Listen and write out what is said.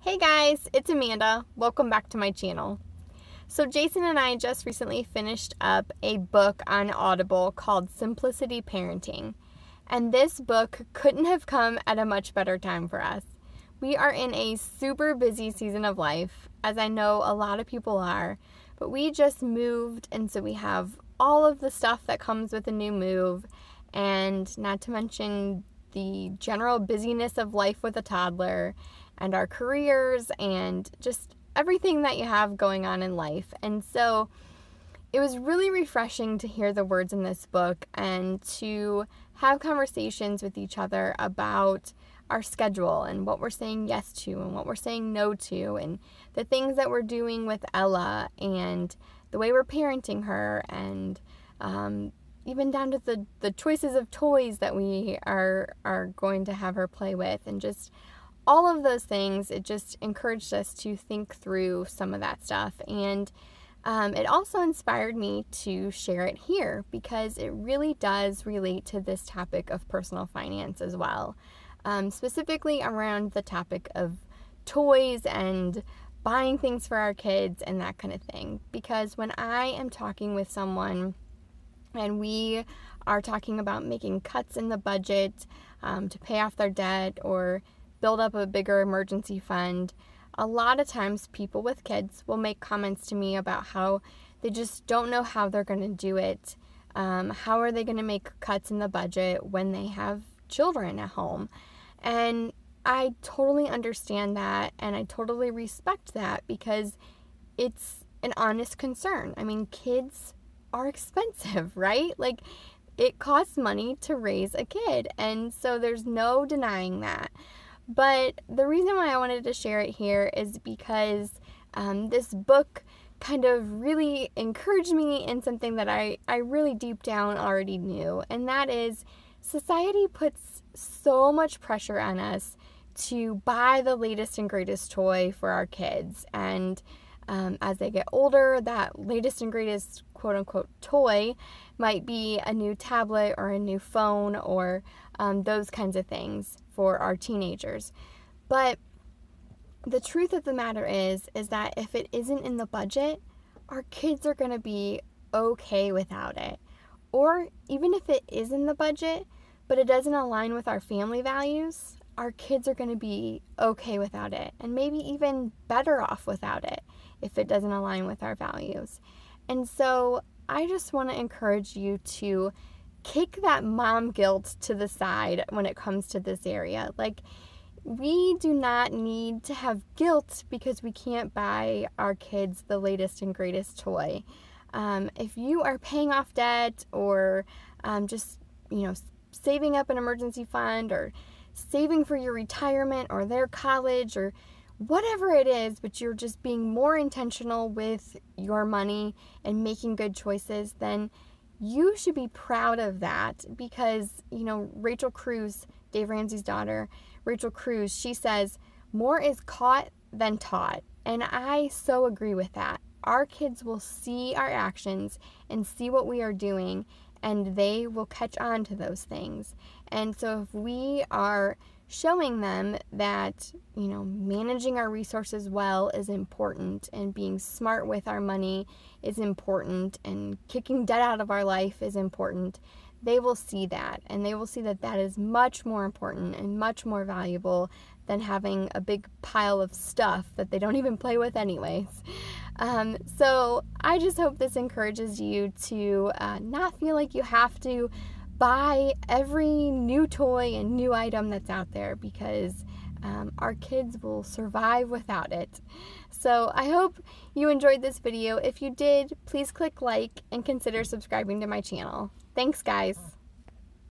Hey guys, it's Amanda. Welcome back to my channel. So Jason and I just recently finished up a book on Audible called Simplicity Parenting. And this book couldn't have come at a much better time for us. We are in a super busy season of life, as I know a lot of people are, but we just moved, and so we have all of the stuff that comes with a new move, and not to mention the general busyness of life with a toddler, and our careers, and just everything that you have going on in life. And so it was really refreshing to hear the words in this book and to have conversations with each other about our schedule and what we're saying yes to and what we're saying no to, and the things that we're doing with Ella and the way we're parenting her, and even down to the choices of toys that we are going to have her play with, and just all of those things. It just encouraged us to think through some of that stuff, and it also inspired me to share it here because it really does relate to this topic of personal finance as well, specifically around the topic of toys and buying things for our kids and that kind of thing. Because when I am talking with someone and we are talking about making cuts in the budget to pay off their debt or build up a bigger emergency fund, a lot of times people with kids will make comments to me about how they just don't know how they're going to do it. How are they going to make cuts in the budget when they have children at home? And I totally understand that, and I totally respect that because it's an honest concern. I mean, kids are expensive, right? Like, it costs money to raise a kid, and so there's no denying that. But the reason why I wanted to share it here is because this book kind of really encouraged me in something that I really deep down already knew, and that is society puts so much pressure on us to buy the latest and greatest toy for our kids. And as they get older, that latest and greatest quote-unquote toy might be a new tablet or a new phone or those kinds of things for our teenagers. But the truth of the matter is that if it isn't in the budget, our kids are going to be okay without it. Or even if it is in the budget, but it doesn't align with our family values, our kids are going to be okay without it, and maybe even better off without it if it doesn't align with our values. And so I just want to encourage you to kick that mom guilt to the side when it comes to this area. Like, we do not need to have guilt because we can't buy our kids the latest and greatest toy. If you are paying off debt or just, saving up an emergency fund or saving for your retirement or their college or whatever it is, but you're just being more intentional with your money and making good choices, then you should be proud of that. Because, Rachel Cruz, Dave Ramsey's daughter, Rachel Cruz, she says, more is caught than taught. And I so agree with that. Our kids will see our actions and see what we are doing, and they will catch on to those things. And so if we are showing them that, managing our resources well is important, and being smart with our money is important, and kicking debt out of our life is important, they will see that, and they will see that that is much more important and much more valuable than having a big pile of stuff that they don't even play with anyways. So I just hope this encourages you to not feel like you have to buy every new toy and new item that's out there, because our kids will survive without it. So I hope you enjoyed this video. If you did, please click like and consider subscribing to my channel. Thanks, guys.